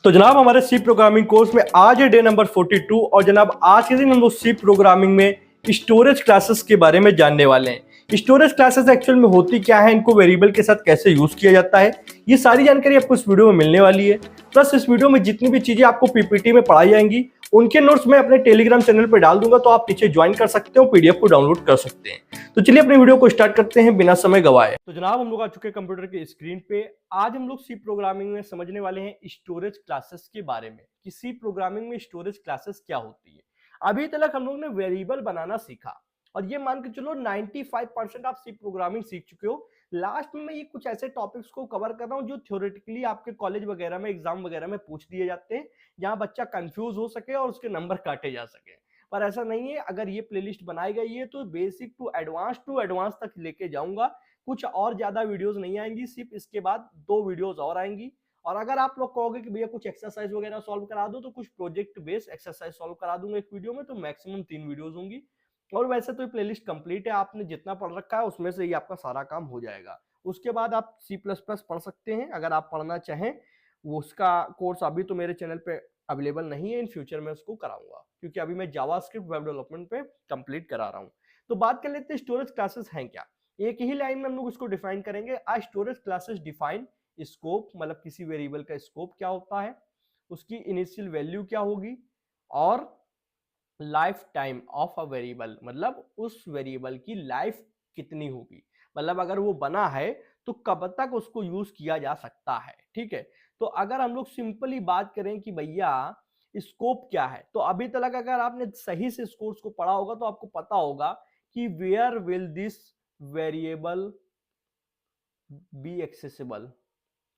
तो जनाब हमारे सी प्रोग्रामिंग कोर्स में आज है डे नंबर 42 और जनाब आज के दिन हम लोग सी प्रोग्रामिंग में स्टोरेज क्लासेस के बारे में जानने वाले हैं। स्टोरेज क्लासेस एक्चुअल में होती क्या है, इनको वेरिएबल के साथ कैसे यूज किया जाता है, ये सारी जानकारी आपको इस वीडियो में मिलने वाली है। प्लस इस वीडियो में जितनी भी चीजें आपको पीपीटी में पढ़ाई जाएंगी उनके नोट्स मैं अपने टेलीग्राम चैनल पर डाल दूंगा, तो आप नीचे ज्वाइन कर सकते हो, पीडीएफ को डाउनलोड कर सकते हैं। तो चलिए अपने वीडियो को स्टार्ट करते हैं बिना समय गवाए। तो जनाब हम लोग आ चुके हैं कंप्यूटर की स्क्रीन पे। आज हम लोग सी प्रोग्रामिंग में समझने वाले हैं स्टोरेज क्लासेस के बारे में कि सी प्रोग्रामिंग में स्टोरेज क्लासेस क्या होती है। अभी तक हम लोग ने वेरिएबल बनाना सीखा और ये मान के चलो 95% आप सी प्रोग्रामिंग सीख चुके हो। लास्ट में मैं ये कुछ ऐसे टॉपिक्स को कवर कर रहा हूँ जो थ्योरेटिकली आपके कॉलेज वगैरह में एग्जाम वगैरह में पूछ दिए जाते हैं, जहां बच्चा कंफ्यूज हो सके और उसके नंबर काटे जा सके। पर ऐसा नहीं है, अगर ये प्लेलिस्ट बनाई गई है तो बेसिक टू एडवांस तक लेके जाऊंगा। कुछ और ज्यादा वीडियोस नहीं आएंगी, सिर्फ इसके बाद 2 वीडियोस और आएंगी। और अगर आप लोग कहोगे कि भैया कुछ एक्सरसाइज वगैरह सॉल्व करा दो, तो कुछ प्रोजेक्ट बेस्ड एक्सरसाइज सॉल्व करा दूंगा एक वीडियो में, तो मैक्सिमम 3 वीडियोस होंगी। और वैसे तो ये प्लेलिस्ट कंप्लीट है, आपने जितना पढ़ रखा है उसमें से ही आपका सारा काम हो जाएगा। उसके बाद आप सी प्लस प्लस पढ़ सकते हैं अगर आप पढ़ना चाहें। वो उसका कोर्स अभी तो मेरे चैनल पे अवेलेबल नहीं है, इन फ्यूचर में उसको कराऊंगा, क्योंकि अभी मैं जावास्क्रिप्ट वेब डेवलपमेंट पे कंप्लीट करा रहा हूँ। तो बात कर लेते हैं स्टोरेज क्लासेस हैं क्या। एक ही लाइन में हम लोग इसको डिफाइन करेंगे। आ स्टोरेज क्लासेस डिफाइन स्कोप, मतलब किसी वेरिएबल का स्कोप क्या होता है, उसकी इनिशियल वैल्यू क्या होगी, और life time of a variable, मतलब उस वेरिएबल की लाइफ कितनी होगी, मतलब अगर वो बना है तो कब तक उसको यूज किया जा सकता है। ठीक है, तो अगर हम लोग सिंपली बात करें कि भैया स्कोप क्या है, तो अभी तक अगर आपने सही से इस कोर्स को पढ़ा होगा तो आपको पता होगा कि where will this variable be accessible,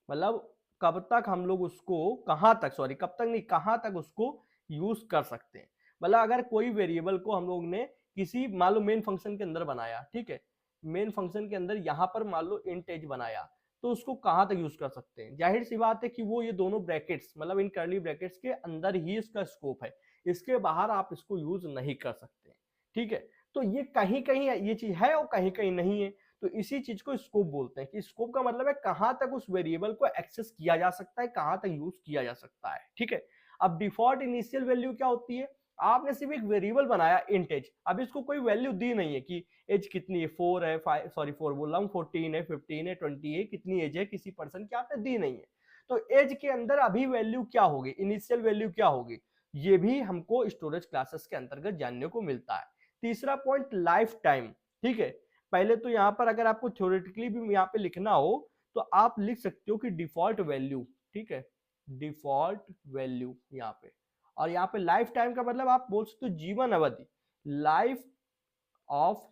मतलब कब तक हम लोग उसको कहां तक, सॉरी कब तक नहीं, कहां तक उसको यूज कर सकते हैं। मतलब अगर कोई वेरिएबल को हम लोग ने किसी मान लो मेन फंक्शन के अंदर बनाया, ठीक है, मेन फंक्शन के अंदर यहां पर मान लो इंट एज बनाया, तो उसको कहां तक यूज कर सकते हैं। जाहिर सी बात है कि वो ये दोनों ब्रैकेट्स, मतलब इन कर्ली ब्रैकेट्स के अंदर ही इसका स्कोप है, इसके बाहर आप इसको यूज नहीं कर सकते। ठीक है, तो ये कहीं कहीं ये चीज है और कहीं कहीं नहीं है। तो इसी चीज को स्कोप बोलते हैं कि स्कोप का मतलब है कहां तक उस वेरिएबल को एक्सेस किया जा सकता है, कहां तक यूज किया जा सकता है। ठीक है, अब डिफॉल्ट इनिशियल वैल्यू क्या होती है, आपने सिर्फ एक वेरिएबल बनाया इंट एज, अब इसको कोई वैल्यू दी नहीं है कि एज कितनी है, 4 है, 5 सॉरी 4 बोल रहा हूँ, 14 है, 15 है, 20 है, कितनी एज है किसी पर्सन की आपने दी नहीं है। तो एज के अंदर अभी वैल्यू क्या होगी, इनिशियल वैल्यू क्या होगी, ये भी हमको स्टोरेज क्लासेस के अंतर्गत जानने को मिलता है। तीसरा पॉइंट लाइफ टाइम। ठीक है, पहले तो यहाँ पर अगर आपको थ्योरेटिकली भी यहाँ पे लिखना हो तो आप लिख सकते हो कि डिफॉल्ट वैल्यू, ठीक है, डिफॉल्ट वैल्यू यहाँ पे, और यहाँ पे लाइफ टाइम का मतलब आप बोल सकते हो जीवन अवधि, लाइफ ऑफ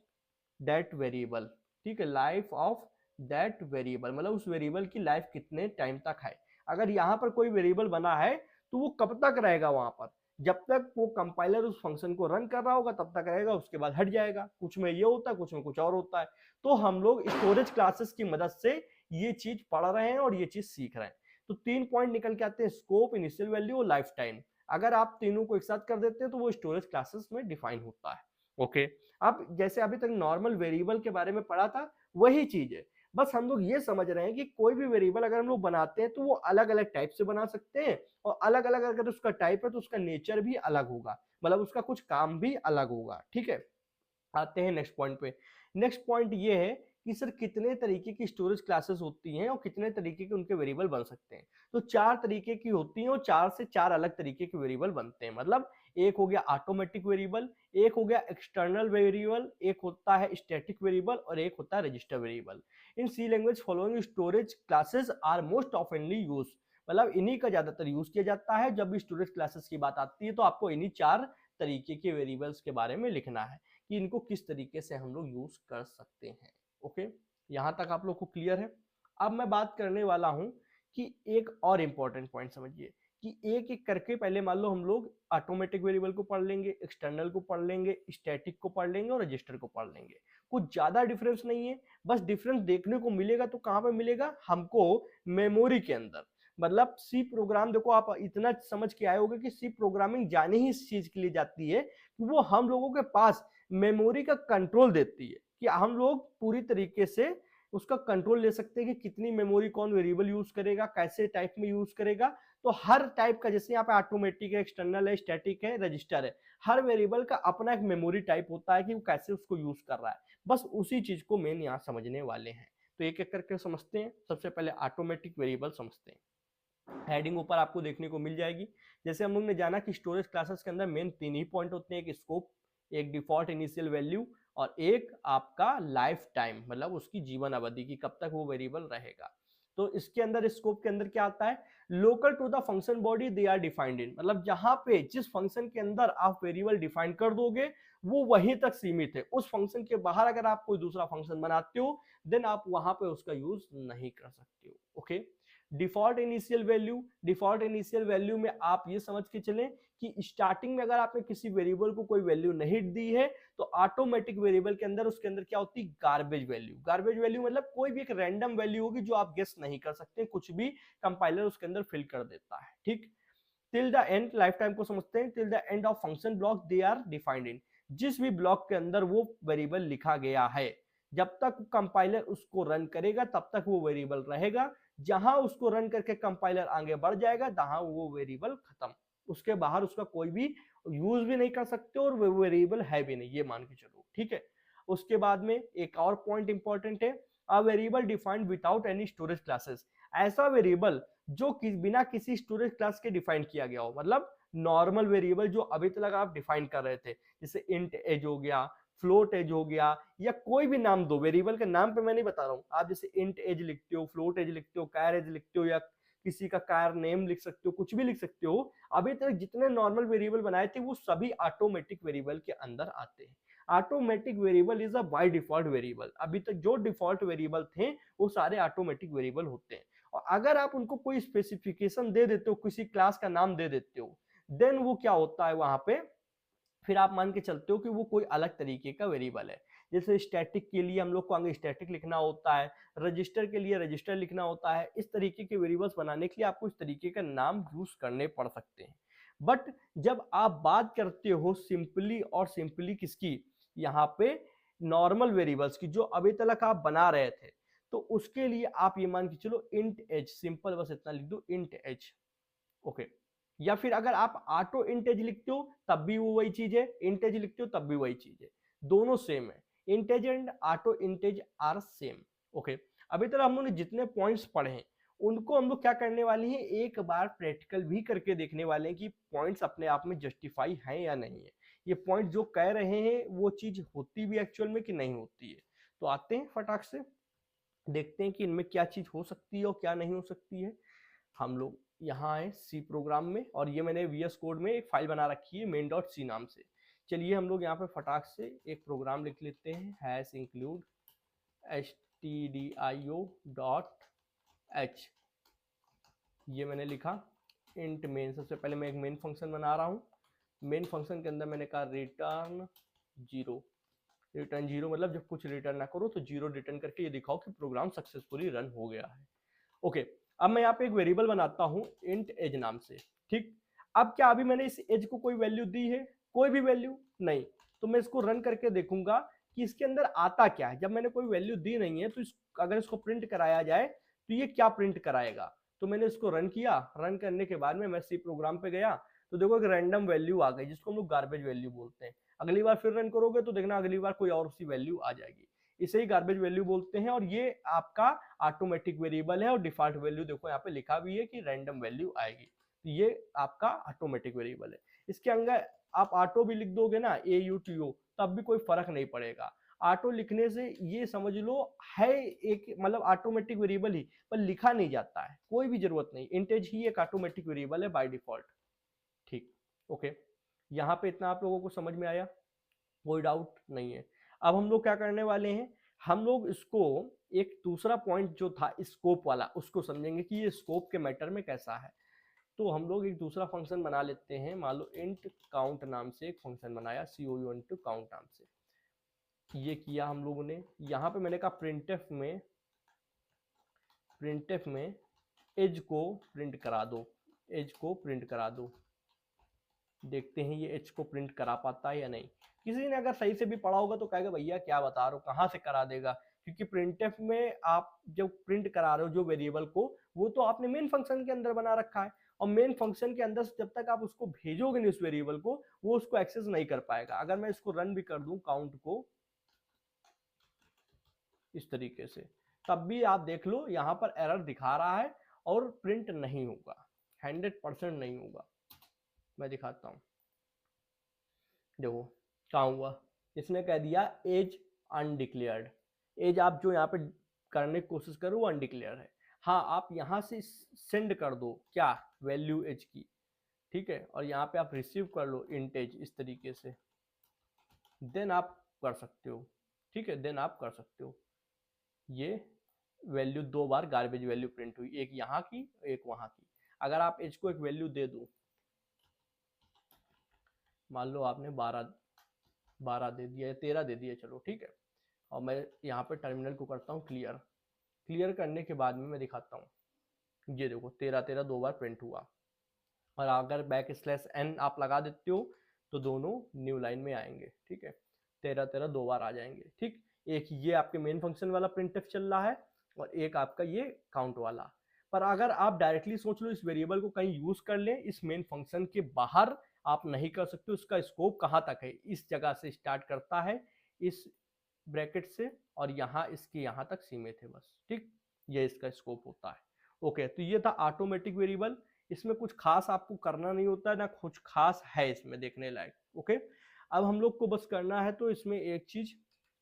दैट वेरिएबल। ठीक है, लाइफ ऑफ दैट वेरिएबल मतलब उस वेरिएबल की लाइफ कितने टाइम तक है। अगर यहाँ पर कोई वेरिएबल बना है तो वो कब तक रहेगा वहां पर, जब तक वो कंपाइलर उस फंक्शन को रन कर रहा होगा तब तक रहेगा, उसके बाद हट जाएगा। कुछ में ये होता है, कुछ में कुछ और होता है। तो हम लोग स्टोरेज क्लासेस की मदद से ये चीज पढ़ रहे हैं और ये चीज सीख रहे हैं। तो 3 पॉइंट निकल के आते हैं, स्कोप, इनिशियल वैल्यू और लाइफ टाइम। अगर आप तीनों को एक साथ कर देते हैं तो वो स्टोरेज क्लासेस में डिफाइन होता है। ओके, अब जैसे अभी तक नॉर्मल वेरिएबल के बारे में पढ़ा था वही चीज है, बस हम लोग ये समझ रहे हैं कि कोई भी वेरिएबल अगर हम लोग बनाते हैं तो वो अलग अलग टाइप से बना सकते हैं, और अलग अलग अगर उसका टाइप है तो उसका नेचर भी अलग होगा, मतलब उसका कुछ काम भी अलग होगा। ठीक है, आते हैं नेक्स्ट पॉइंट पे। नेक्स्ट पॉइंट ये है कि सर कितने तरीके की स्टोरेज क्लासेस होती हैं और कितने तरीके के उनके वेरिएबल बन सकते हैं। तो 4 तरीके की होती हैं और 4 से 4 अलग तरीके के वेरिएबल बनते हैं। मतलब एक हो गया ऑटोमेटिक वेरिएबल, एक हो गया एक्सटर्नल वेरिएबल, एक होता है स्टैटिक वेरिएबल और एक होता है register variable. In C language following storage classes are most oftenly use, मतलब इन्हीं का ज्यादातर यूज किया जाता है। जब भी स्टोरेज क्लासेस की बात आती है तो आपको इन्हीं 4 तरीके के वेरिएबल्स के बारे में लिखना है कि इनको किस तरीके से हम लोग यूज कर सकते हैं। ओके, यहां तक आप लोग को क्लियर है। अब मैं बात करने वाला हूं कि एक और इंपॉर्टेंट पॉइंट समझिए कि एक एक करके पहले मान लो हम लोग ऑटोमेटिक वेरिएबल को पढ़ लेंगे, एक्सटर्नल को पढ़ लेंगे, स्टैटिक को पढ़ लेंगे और रजिस्टर को पढ़ लेंगे। कुछ ज्यादा डिफरेंस नहीं है, बस डिफरेंस देखने को मिलेगा तो कहां पे मिलेगा, हमको मेमोरी के अंदर। मतलब सी प्रोग्राम, देखो आप इतना समझ के आए होगे कि सी प्रोग्रामिंग जाने ही इस चीज के लिए जाती है कि वो हम लोगों के पास मेमोरी का कंट्रोल देती है, कि हम लोग पूरी तरीके से उसका कंट्रोल ले सकते हैं कि कितनी मेमोरी कौन वेरिएबल यूज करेगा, कैसे टाइप में यूज करेगा। तो हर टाइप का, जैसे यहाँ पे ऑटोमेटिक है, एक्सटर्नल है, स्टैटिक है, रजिस्टर है, हर वेरिएबल का अपना एक मेमोरी टाइप होता है कि वो कैसे उसको यूज कर रहा है। बस उसी चीज को मेन यहाँ समझने वाले हैं। तो एक एक करके समझते हैं। सबसे पहले ऑटोमेटिक वेरिएबल समझते हैं। हेडिंग ऊपर आपको देखने को मिल जाएगी। जैसे हम लोग ने जाना कि स्टोरेज क्लासेस के अंदर मेन 3 ही पॉइंट होते हैं, एक स्कोप, एक डिफॉल्ट इनिशियल वैल्यू, और एक आपका लाइफ टाइम, मतलब उसकी जीवन अवधि की कब तक वो वेरिएबल रहेगा। तो इसके अंदर स्कोप के अंदर क्या आता है, local to the function body they are defined in, मतलब जहां पे जिस फंक्शन के अंदर आप वेरिएबल डिफाइन कर दोगे वो वहीं तक सीमित है। उस फंक्शन के बाहर अगर आप कोई दूसरा फंक्शन बनाते हो देन आप वहां पे उसका यूज नहीं कर सकते हो। Okay. Default initial value, default initial value में आप ये समझ के चलें कि स्टार्टिंग में अगर आपने किसी वेरिएबल को कोई वैल्यू नहीं दी है तो ऑटोमेटिक वेरिएबल के अंदर उसके अंदर क्या होती है, गार्बेज वैल्यू। गार्बेज वैल्यू मतलब कोई भी एक रैंडम वैल्यू होगी जो आप गेस नहीं कर सकते, कुछ भी कंपाइलर उसके अंदर फिल कर देता है। ठीक। Till the end, life time को समझते हैं। Till the end of function block they are defined in, जिस भी ब्लॉक के अंदर वो वेरिएबल लिखा गया है जब तक कंपाइलर उसको रन करेगा तब तक वो वेरिएबल रहेगा। जहां उसको रन करके कंपाइलर आगे बढ़ जाएगा तहां वो वेरिएबल खत्म, उसके बाहर उसका कोई भी यूज भी नहीं कर सकते और वो वेरिएबल है भी नहीं, ये मान के चलो। ठीक है। उसके बाद में एक और पॉइंट इंपॉर्टेंट है, a variable defined without any storage classes, ऐसा वेरिएबल जो बिना किसी स्टोरेज क्लास के डिफाइन किया गया हो, मतलब नॉर्मल वेरिएबल जो अभी तक आप डिफाइन कर रहे थे, जैसे इंट एज हो गया, फ्लोट एज हो गया, या कोई भी नाम दो, वेरिएबल के नाम पे मैं नहीं बता रहा हूं, आप जैसे इंट एज लिखते हो, फ्लोट एज लिखते हो, कार एज लिखते हो, या किसी का कार नेम लिख सकते हो, कुछ भी लिख सकते हो। अभी तक जितने नॉर्मल वेरिएबल बनाए थे वो सभी ऑटोमेटिक वेरिएबल के अंदर आते हैं। Automatic variable is a by default variable, अभी तक जो डिफॉल्ट वेरिएबल थे वो सारे ऑटोमेटिक वेरिएबल होते हैं। और अगर आप उनको कोई स्पेसिफिकेशन दे देते हो, किसी क्लास का नाम दे देते हो, देन वो क्या होता है वहां पे, फिर आप मान के चलते हो कि वो कोई अलग तरीके का वेरिएबल है। जैसे स्टैटिक के लिए हम लोग को आगे स्टैटिक लिखना होता है, रजिस्टर के लिए रजिस्टर लिखना होता है। इस तरीके के वेरिएबल्स बनाने के लिए आपको इस तरीके का नाम यूज करने पड़ सकते हैं। बट जब आप बात करते हो सिंपली, और सिंपली किसकी, यहाँ पे नॉर्मल वेरिएबल्स की जो अभी तक आप बना रहे थे, तो उसके लिए आप ये मान के चलो इंट एज, सिंपल बस इतना लिख दो, इंट एज। ओके। या फिर अगर आप ऑटो इंटेज लिखते हो तब भी वो वही चीज है, इंटेज लिखते हो तब भी वही चीज है, दोनों सेम है। इंटेज एंड ऑटो इंटेज आर सेम। ओके। अभी तक हम लोग ने जितने पॉइंट्स पढ़े हैं उनको हम लोग क्या करने वाले हैं, एक बार प्रैक्टिकल भी करके देखने वाले हैं कि पॉइंट्स अपने आप में जस्टिफाई हैं या नहीं है, ये पॉइंट जो कह रहे हैं वो चीज होती भी एक्चुअल में कि नहीं होती है। तो आते हैं फटाक से देखते हैं कि इनमें क्या चीज हो सकती है और क्या नहीं हो सकती है। हम लोग यहाँ आए सी प्रोग्राम में, और ये मैंने वीएस कोड में एक फाइल बना रखी है main.c नाम से। चलिए हम लोग यहाँ पे फटाक से एक प्रोग्राम लिख लेते हैं, हैश इंक्लूड stdio.h, ये मैंने लिखा इंट मेन। सबसे पहले मैं एक मेन फंक्शन बना रहा हूँ। मेन फंक्शन के अंदर मैंने कहा रिटर्न जीरो। रिटर्न जीरो मतलब जब कुछ रिटर्न ना करो तो जीरो रिटर्न करके ये दिखाओ कि प्रोग्राम सक्सेसफुली रन हो गया है। ओके। अब मैं यहाँ पे एक वेरिएबल बनाता हूं इंट एज नाम से। ठीक। अब क्या अभी मैंने इस एज को कोई वैल्यू दी है, कोई भी वैल्यू नहीं, तो मैं इसको रन करके देखूंगा कि इसके अंदर आता क्या है। जब मैंने कोई वैल्यू दी नहीं है तो अगर इसको प्रिंट कराया जाए तो ये क्या प्रिंट कराएगा। तो मैंने इसको रन किया, रन करने के बाद में मैं सी प्रोग्राम पे गया तो देखो एक रैंडम वैल्यू आ गई जिसको हम लोग गार्बेज वैल्यू बोलते हैं। अगली बार फिर रन करोगे तो देखना अगली बार कोई और सी वैल्यू आ जाएगी, इसे ही गार्बेज वैल्यू बोलते हैं। और ये आपका ऑटोमेटिक वेरिएबल है और डिफॉल्ट वैल्यू देखो यहाँ पे लिखा भी है कि रैंडम वैल्यू आएगी, तो ये आपका ऑटोमेटिक वेरिएबल है। इसके अंदर आप ऑटो भी लिख दोगे ना, AUTO, तब भी कोई फर्क नहीं पड़ेगा। ऑटो लिखने से ये समझ लो है एक मतलब ऑटोमेटिक वेरिएबल ही, पर लिखा नहीं जाता है, कोई भी जरूरत नहीं। इंटेज ही एक ऑटोमेटिक वेरिएबल है बाय डिफॉल्ट। ठीक। ओके। यहाँ पे इतना आप लोगों को समझ में आया, कोई डाउट नहीं है। अब हम लोग क्या करने वाले हैं, हम लोग इसको एक दूसरा पॉइंट जो था स्कोप वाला उसको समझेंगे कि ये स्कोप के मैटर में कैसा है। तो हम लोग एक दूसरा फंक्शन बना लेते हैं, मान लो इंट काउंट नाम से एक फंक्शन बनाया, COUNT काउंट नाम से। ये किया हम लोगों ने। यहाँ पे मैंने कहा प्रिंटफ में एज को प्रिंट करा दो, एज को प्रिंट करा दो। देखते हैं ये एच को प्रिंट करा पाता है या नहीं। किसी ने अगर सही से भी पढ़ा होगा तो कहेगा भैया क्या बता रहे हो, कहाँ से करा देगा, क्योंकि प्रिंटफ में आप जब प्रिंट करा रहे हो जो वेरिएबल को, वो तो आपने मेन फंक्शन के अंदर बना रखा है, और मेन फंक्शन के अंदर से जब तक आप उसको भेजोगे नहीं उस वेरिएबल को, वो उसको एक्सेस नहीं कर पाएगा। अगर मैं इसको रन भी कर दूं काउंट को इस तरीके से, तब भी आप देख लो यहां पर एरर दिखा रहा है और प्रिंट नहीं होगा, 100% नहीं होगा। मैं दिखाता हूं, देखो कहाँ हुआ, इसने कह दिया एज अनडिक्लेयर्ड। एज आप जो यहाँ पे करने की कोशिश करो वो अनडिक्लेयर है। हाँ, आप यहाँ से सेंड कर दो क्या, वैल्यू एज की, ठीक है, और यहाँ पे आप रिसीव कर लो इंट एज इस तरीके से, देन आप कर सकते हो, ठीक है, देन आप कर सकते हो। ये वैल्यू 2 बार गार्बेज वैल्यू प्रिंट हुई, एक यहाँ की एक वहाँ की। अगर आप एज को एक वैल्यू दे दो, मान लो आपने 12 दे दिया या 13 दे दिया, चलो ठीक है, और मैं यहाँ पे टर्मिनल को करता हूँ क्लियर। क्लियर करने के बाद में मैं दिखाता हूँ, ये देखो 13 2 बार प्रिंट हुआ। और अगर \n आप लगा देते हो तो दोनों न्यू लाइन में आएंगे, ठीक है, 13 2 बार आ जाएंगे, ठीक। एक ये आपके मेन फंक्शन वाला प्रिंटफ चल रहा है और एक आपका ये काउंट वाला। पर अगर आप डायरेक्टली सोच लो इस वेरिएबल को कहीं यूज कर लें इस मेन फंक्शन के बाहर, आप नहीं कर सकते। उसका स्कोप कहाँ तक है, इस जगह से स्टार्ट करता है, इस ब्रैकेट से, और यहाँ इसके यहाँ तक सीमित है बस, ठीक, ये इसका स्कोप होता है। ओके, तो ये था ऑटोमेटिक वेरिएबल। इसमें कुछ खास आपको करना नहीं होता है, ना कुछ खास है इसमें देखने लायक। ओके, अब हम लोग को बस करना है तो इसमें एक चीज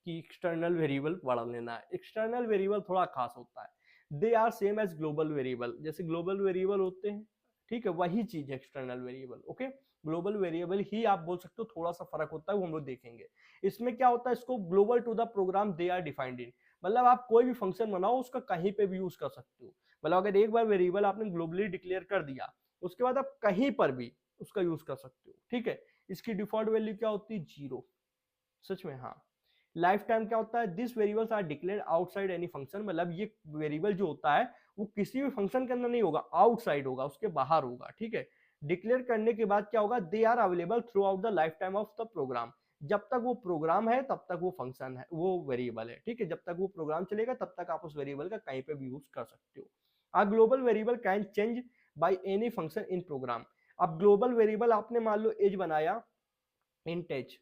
कि एक्सटर्नल वेरिएबल पढ़ लेना है। एक्सटर्नल वेरिएबल थोड़ा खास होता है, they are same as global variable. जैसे ग्लोबल वेरिएबल होते हैं, ठीक है, वही चीज है external variable. Okay, global variable ही आप बोल सकते हो, थोड़ा सा फर्क होता है वो हम लोग देखेंगे। इसमें क्या होता है, इसको global to the program they are defined in, मतलब आप कोई भी फंक्शन बनाओ उसका कहीं पे भी यूज कर सकते हो। मतलब अगर एक बार वेरिएबल आपने ग्लोबली डिक्लेयर कर दिया, उसके बाद आप कहीं पर भी उसका यूज कर सकते हो, ठीक है। इसकी डिफॉल्ट वैल्यू क्या होती है, 0। सच में, हाँ। लाइफ टाइम क्या होता है, this variables are declared outside any function, मतलब ये वेरिएबल जो होता है वो किसी भी फंक्शन के अंदर नहीं होगा, आउटसाइड होगा, उसके बाहर होगा, ठीक है। डिक्लेयर करने के बाद क्या होगा, they are available throughout the life time of the program. जब तक वो प्रोग्राम है तब तक वो फंक्शन है, वो वेरिएबल है, ठीक है। जब तक वो प्रोग्राम चलेगा तब तक आप उस वेरिएबल का कहीं पे भी यूज कर सकते हो। A global variable can change by any function in program. अब ग्लोबल वेरिएबल आपने मान लो एज बनाया, इंट एज,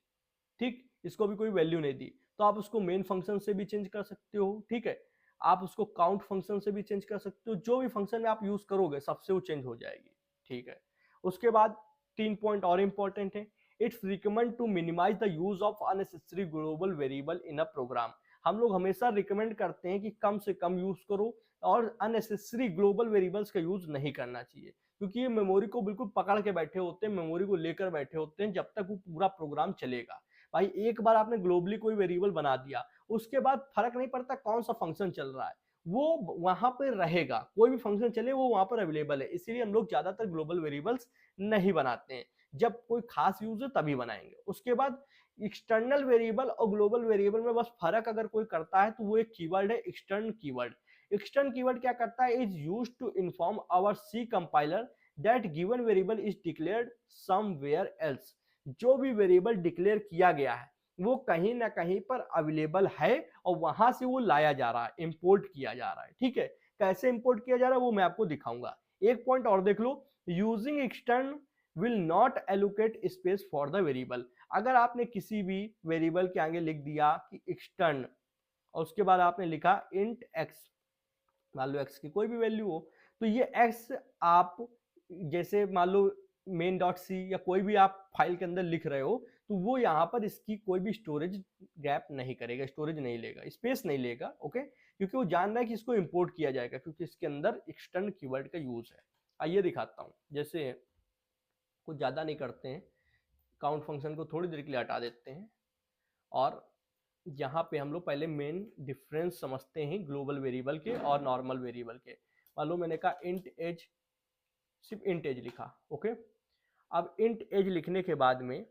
ठीक, इसको भी कोई वैल्यू नहीं दी, तो आप उसको मेन फंक्शन से भी चेंज कर सकते हो, ठीक है। आप उसको काउंट फंक्शन से भी चेंज कर सकते हो, जो भी फंक्शन में आप यूज करोगे सबसे वो चेंज हो जाएगी, ठीक है। उसके बाद 3 पॉइंट और इंपॉर्टेंट है, it's recommend to minimize the use of unnecessary global variable in a program. हम लोग हमेशा रिकमेंड करते हैं कि कम से कम यूज करो और अननेसेसरी ग्लोबल वेरिएबल्स का यूज नहीं करना चाहिए, क्योंकि ये मेमोरी को बिल्कुल पकड़ के बैठे होते हैं, मेमोरी को लेकर बैठे होते हैं जब तक वो पूरा प्रोग्राम चलेगा। भाई एक बार आपने ग्लोबली कोई वेरिएबल बना दिया, उसके बाद फर्क नहीं पड़ता कौन सा फंक्शन चल रहा है, वो वहां पर रहेगा, कोई भी फंक्शन चले वो वहां पर अवेलेबल है। इसीलिए हम लोग ज्यादातर ग्लोबल वेरिएबल्स नहीं बनाते हैं, जब कोई खास यूज है तभी बनाएंगे। उसके बाद एक्सटर्नल वेरिएबल और ग्लोबल वेरिएबल में बस फर्क अगर कोई करता है तो वो एक कीवर्ड है, एक्सटर्न कीवर्ड। एक्सटर्न कीवर्ड क्या करता है, is used to inform our C compiler that given variable is declared somewhere else. जो भी वेरिएबल डिक्लेयर किया गया है वो कहीं ना कहीं पर अवेलेबल है और वहां से वो लाया जा रहा है, इंपोर्ट किया जा रहा है, ठीक है। कैसे इंपोर्ट किया जा रहा है वो मैं आपको दिखाऊंगा। एक पॉइंट और देख लो, using extern will not allocate space for the variable. अगर आपने किसी भी वेरिएबल के आगे लिख दिया कि एक्सटर्न और उसके बाद आपने लिखा इंट एक्स, मान लो एक्स की कोई भी वैल्यू हो, तो ये एक्स आप जैसे मान लो मेन डॉट सी या कोई भी आप फाइल के अंदर लिख रहे हो, तो वो यहाँ पर इसकी कोई भी स्टोरेज गैप नहीं करेगा, स्टोरेज नहीं लेगा, स्पेस नहीं लेगा, ओके, क्योंकि वो जान रहा है कि इसको इंपोर्ट किया जाएगा, क्योंकि इसके अंदर एक्सटर्न कीवर्ड का यूज है। आइए दिखाता हूँ, जैसे कुछ ज्यादा नहीं करते हैं, काउंट फंक्शन को थोड़ी देर के लिए हटा देते हैं और यहाँ पे हम लोग पहले मेन डिफरेंस समझते हैं ग्लोबल वेरिएबल के और नॉर्मल वेरिएबल के। मान लो मैंने कहा इंट एज, सिर्फ इंट एज लिखा, ओके। अब इंट एज लिखने के बाद में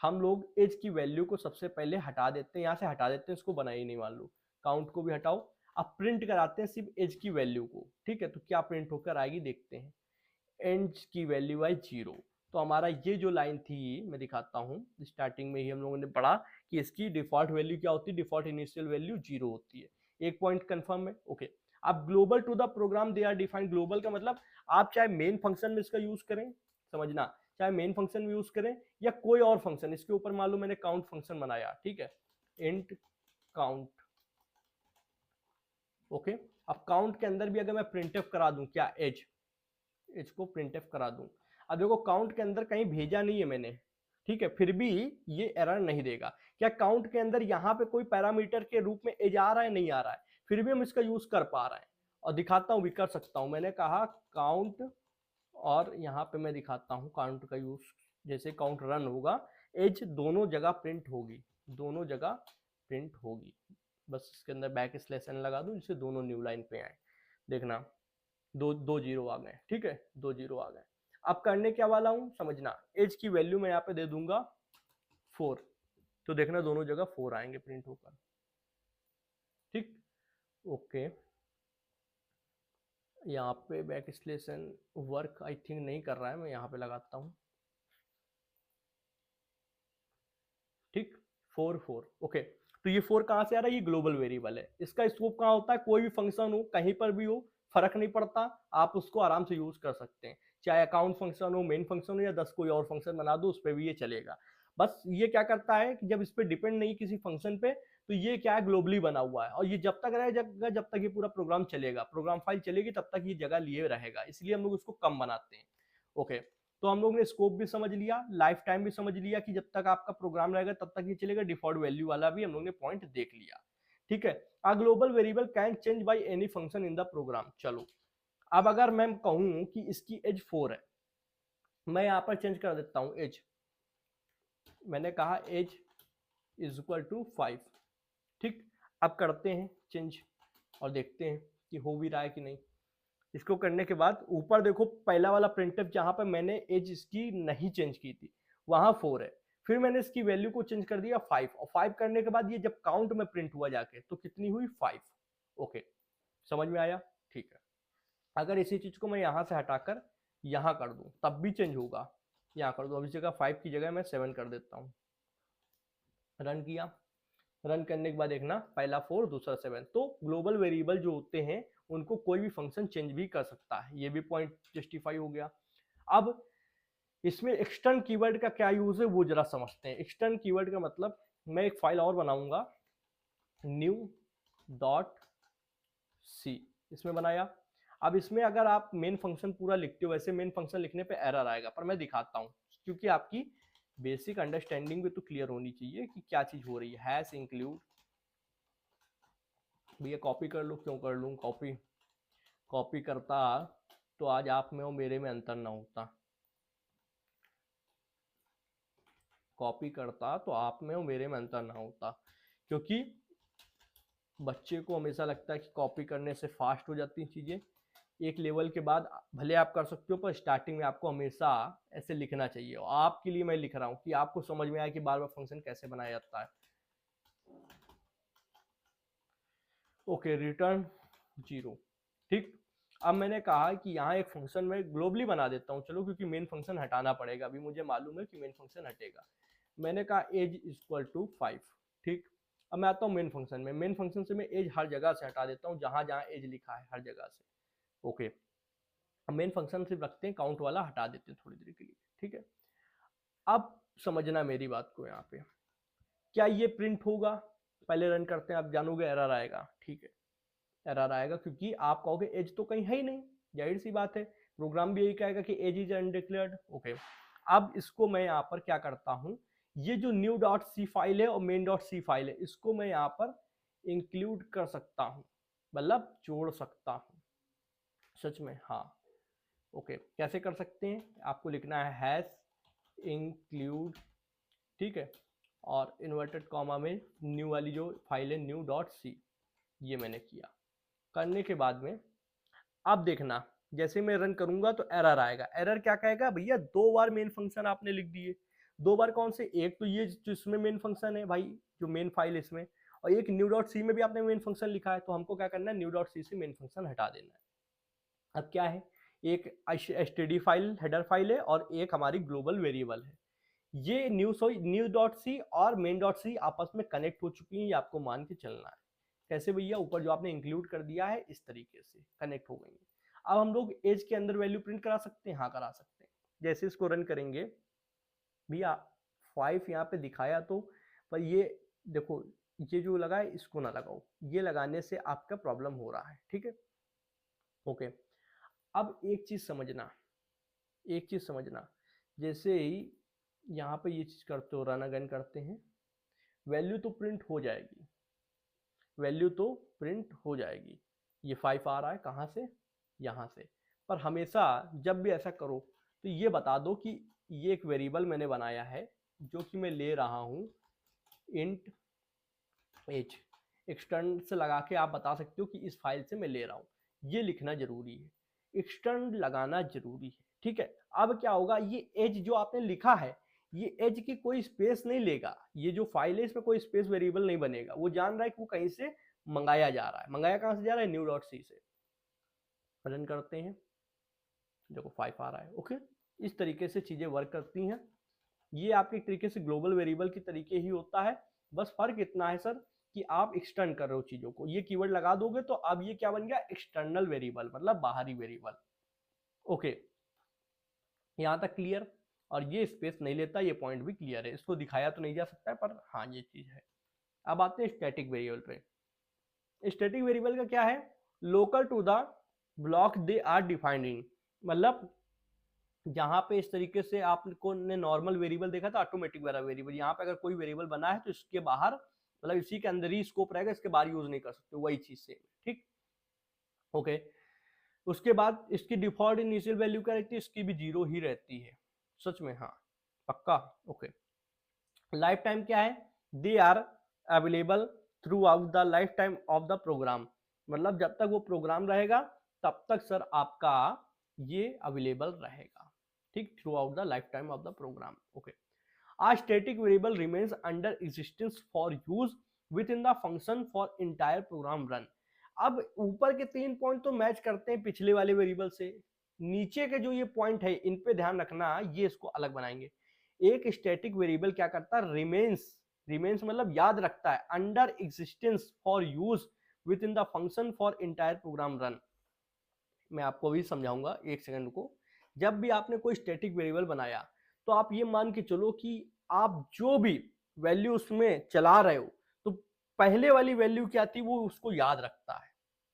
हम लोग एज की वैल्यू को सबसे पहले हटा देते हैं, यहाँ से हटा देते हैं, इसको बना ही नहीं, मान लो काउंट को भी हटाओ। अब प्रिंट कराते हैं सिर्फ एज की वैल्यू को, ठीक है, तो क्या प्रिंट होकर आएगी देखते हैं, एज की वैल्यू आई 0। तो हमारा ये जो लाइन थी मैं दिखाता हूँ, स्टार्टिंग में ही हम लोगों ने पढ़ा कि इसकी डिफॉल्ट वैल्यू क्या होती है, डिफॉल्ट इनिशियल वैल्यू 0 होती है। एक पॉइंट कंफर्म है, ओके। अब global to the program they are defined, global का मतलब आप चाहे मेन फंक्शन में इसका यूज करें, समझना, चाहे मेन फंक्शन में यूज करें या कोई और फंक्शन, इसके ऊपर मान लो मैंने काउंट फंक्शन बनाया, ठीक है, इंट काउंट, ओके। अब काउंट के अंदर भी अगर मैं प्रिंटफ करा दूं, क्या एज को प्रिंटफ करा दूं, अब देखो काउंट के अंदर कहीं भेजा नहीं है मैंने, ठीक है, फिर भी ये एरर नहीं देगा। क्या काउंट के अंदर यहाँ पे कोई पैरामीटर के रूप में एज आ रहा है, नहीं आ रहा है, फिर भी हम इसका यूज कर पा रहे हैं, और दिखाता हूं भी कर सकता हूं। मैंने कहा काउंट, और यहाँ पे मैं दिखाता हूं काउंट का यूज, जैसे काउंट रन होगा एज दोनों जगह प्रिंट होगी, दोनों जगह प्रिंट होगी। बस इसके अंदर बैक स्लैश एन लगा दूं जिससे दोनों न्यू लाइन पे आए, देखना दो जीरो आ गए, ठीक है, 2 जीरो आ गए। अब करने क्या वाला हूं, समझना, एज की वैल्यू मैं यहाँ पे दे दूंगा 4, तो देखना दोनों जगह 4 आएंगे प्रिंट होकर, ठीक, ओके। यहाँ पे back slash N work I think नहीं कर रहा है, मैं यहाँ पे लगाता हूँ, ठीक, 4 ओके। तो ये 4 कहां से आ रहा है, ये ग्लोबल वेरिएबल है, इसका स्कोप कहां होता है, कोई भी फंक्शन हो कहीं पर भी हो फर्क नहीं पड़ता, आप उसको आराम से यूज कर सकते हैं, चाहे अकाउंट फंक्शन हो, मेन फंक्शन हो, या 10 कोई और फंक्शन बना दो उस पर भी ये चलेगा। बस ये क्या करता है कि जब इस पर डिपेंड नहीं किसी फंक्शन पे, तो ये क्या है, ग्लोबली बना हुआ है, और ये जब तक रहेगा, जब तक ये पूरा प्रोग्राम चलेगा, प्रोग्राम फाइल चलेगी तब तक ये जगह लिए रहेगा, इसलिए हम लोग उसको कम बनाते हैं, ओके। तो हम लोग ने स्कोप भी समझ लिया, लाइफ टाइम भी समझ लिया कि जब तक आपका प्रोग्राम रहेगा तब तक ये चलेगा, डिफॉल्ट वैल्यू वाला भी हम लोग ने पॉइंट देख लिया, ठीक है। A global variable can change by any function in the program. चलो अब अगर मैं कहूं कि इसकी एज 4 है, मैं यहां पर चेंज कर देता हूं एज, मैंने कहा एज इज इक्वल टू 5, ठीक। अब करते हैं चेंज और देखते हैं कि हो भी रहा है कि नहीं। इसको करने के बाद ऊपर देखो पहला वाला प्रिंटफ जहां पर मैंने एज इसकी नहीं चेंज की थी वहां 4 है, फिर मैंने इसकी वैल्यू को चेंज कर दिया 5, और 5 करने के बाद ये जब काउंट में प्रिंट हुआ जाके तो कितनी हुई 5, ओके, समझ में आया, ठीक है। अगर इसी चीज को मैं यहां से हटाकर यहां कर दूं तब भी चेंज होगा, यहां कर दूं, अब इस जगह 5 की जगह मैं 7 कर देता हूं, रन किया, रन करने के बाद देखना पहला 4 दूसरा 7, तो ग्लोबल वेरिएबल जो होते हैं उनको कोई भी फंक्शन चेंज भी कर सकता है, ये भी पॉइंट जस्टिफाई हो गया। अब इसमें एक्सटर्न कीवर्ड का क्या यूज है वो जरा समझते हैं। एक्सटर्न कीवर्ड का मतलब, मैं एक फाइल और बनाऊंगा, न्यू डॉट सी, इसमें बनाया। अब इसमें अगर आप मेन फंक्शन पूरा लिखते हो, वैसे मेन फंक्शन लिखने पे एरर आएगा, पर मैं दिखाता हूं क्योंकि आपकी बेसिक अंडरस्टैंडिंग भी तो क्लियर होनी चाहिए कि क्या चीज हो रही है। हैश इंक्लूड, भैया कॉपी कर लो, क्यों कर लूँ कॉपी, कॉपी करता तो आज आप में और मेरे में अंतर ना होता, कॉपी करता तो आप में और मेरे में अंतर ना होता, क्योंकि बच्चे को हमेशा लगता है कि कॉपी करने से फास्ट हो जाती हैं चीज़ें, एक लेवल के बाद भले आप कर सकते हो पर स्टार्टिंग में आपको हमेशा ऐसे लिखना चाहिए, और आपके लिए मैं लिख रहा हूं कि आपको समझ में आए कि बार बार फंक्शन कैसे बनाया जाता है, ओके, रिटर्न 0, ठीक। अब मैंने कहा कि यहाँ एक फंक्शन में ग्लोबली बना देता हूँ, चलो, क्योंकि मेन फंक्शन हटाना पड़ेगा, अभी मुझे मालूम है कि मेन फंक्शन हटेगा। मैंने कहा एज इक्वल टू 5, ठीक। अब मैं आता हूँ मेन फंक्शन में, मेन फंक्शन से मैं एज हर जगह से हटा देता हूँ, जहां जहां एज लिखा है हर जगह से, ओके। अब मेन फंक्शन सिर्फ रखते हैं, काउंट वाला हटा देते हैं थोड़ी देर के लिए, ठीक है। अब समझना मेरी बात को, यहाँ पे क्या ये प्रिंट होगा, पहले रन करते हैं, आप जानोगे एरर आएगा, ठीक है, एरर आएगा क्योंकि आप कहोगे एज तो कहीं है ही नहीं, जाहिर सी बात है, प्रोग्राम भी यही कहेगा कि एज इज अनडिक्लेयर्ड, ओके। अब इसको मैं यहाँ पर क्या करता हूं, ये जो न्यू डॉट सी फाइल है और मेन डॉट सी फाइल है, इसको मैं यहाँ पर इंक्लूड कर सकता हूं, मतलब जोड़ सकता हूं, सच में, हाँ, ओके। कैसे कर सकते हैं, आपको लिखना है हैश इंक्लूड, ठीक है, और इन्वर्टेड कॉमा में न्यू वाली जो फाइल है न्यू डॉट सी, ये मैंने किया। करने के बाद में अब देखना जैसे मैं रन करूंगा तो एरर आएगा, एरर क्या कहेगा, भैया 2 बार मेन फंक्शन आपने लिख दिए, 2 बार कौन से, एक तो ये जो इसमें मेन फंक्शन है भाई, जो मेन फाइल है इसमें, और एक न्यू डॉट सी में भी आपने मेन फंक्शन लिखा है, तो हमको क्या करना है, न्यू डॉट सी से मेन फंक्शन हटा देना है। अब क्या है, एक एसटीडी फाइल हेडर फाइल है और एक हमारी ग्लोबल वेरिएबल है, ये न्यू डॉट सी और मेन डॉट सी आपस में कनेक्ट हो चुकी है, ये आपको मान के चलना है, कैसे भैया, ऊपर जो आपने इंक्लूड कर दिया है इस तरीके से कनेक्ट हो गई है। अब हम लोग एज के अंदर वैल्यू प्रिंट करा सकते हैं, हाँ करा सकते हैं। जैसे इसको रन करेंगे भैया 5 यहाँ पे दिखाया, तो पर ये देखो ये जो लगा है इसको ना लगाओ, ये लगाने से आपका प्रॉब्लम हो रहा है, ठीक है। ओके, अब एक चीज समझना, एक चीज समझना, जैसे ही यहाँ पे ये चीज करते हो, रन अगेन करते हैं, वैल्यू तो प्रिंट हो जाएगी, वैल्यू तो प्रिंट हो जाएगी। ये 5 आ रहा है कहाँ से, यहाँ से। पर हमेशा जब भी ऐसा करो तो ये बता दो कि ये एक वेरिएबल मैंने बनाया है जो कि मैं ले रहा हूं इंट एज। एक्सटर्न से लगा के आप बता सकते हो कि इस फाइल से मैं ले रहा हूं, ये लिखना जरूरी है, एक्सटर्न लगाना जरूरी है, ठीक है। अब क्या होगा, ये एज जो आपने लिखा है ये एज की कोई स्पेस नहीं लेगा, ये जो फाइल है इसमें कोई स्पेस वेरिएबल नहीं बनेगा, वो जान रहा है कि वो कहीं से मंगाया जा रहा है। मंगाया कहां से जा रहा है, new.c से। रन करते हैं, देखो 5 आ रहा है। ओके, इस तरीके से चीजें वर्क करती हैं। ये आपके एक तरीके से ग्लोबल वेरिएबल की तरीके ही होता है, बस फर्क इतना है सर कि आप एक्सटर्न कर रहे हो चीजों को। ये कीवर्ड लगा दोगे तो अब ये क्या बन गया, एक्सटर्नल वेरिएबल, मतलब बाहरी वेरिएबल। ओके, यहां तक क्लियर। और ये स्पेस नहीं लेता, ये पॉइंट भी क्लियर है, इसको दिखाया तो नहीं जा सकता है पर हाँ ये चीज है। अब आते हैं स्टैटिक वेरिएबल पे। स्टैटिक वेरिएबल का क्या है, local to the block they are defined in, मतलब जहां पे इस तरीके से आपको ने नॉर्मल वेरिएबल देखा था, ऑटोमेटिक वाला वेरिएबल, यहाँ पे अगर कोई वेरिएबल बना है तो इसके बाहर, मतलब इसी के अंदर ही स्कोप रहेगा, इसके बाहर यूज नहीं कर सकते, वही चीज सेम, ठीक। ओके, उसके बाद इसकी डिफॉल्ट इनिशियल वैल्यू क्या रहती है, इसकी भी 0 ही रहती है, सच में, हाँ पक्का। ओके, लाइफ टाइम क्या है, they are available throughout the life time of the program, मतलब जब तक वो प्रोग्राम रहेगा तब तक सर आपका ये अवेलेबल रहेगा, ठीक, throughout the life time of the program. Okay, a static variable remains under existence for use within the function for entire program run. अब ऊपर के 3 पॉइंट तो मैच करते हैं पिछले वाले वेरिएबल से, नीचे के जो ये पॉइंट है इन पे ध्यान रखना, ये इसको अलग बनाएंगे। एक स्टैटिक वेरिएबल क्या करता है, रिमेन्स, रिमेन्स मतलब याद रखता है, under existence for use within the function for entire program run. मैं आपको भी समझाऊंगा, एक सेकंड को। जब भी आपने कोई स्टैटिक वेरिएबल बनाया तो आप ये मान के चलो कि आप जो भी वैल्यू उसमें चला रहे हो तो पहले वाली वैल्यू क्या थी वो उसको याद रखता है,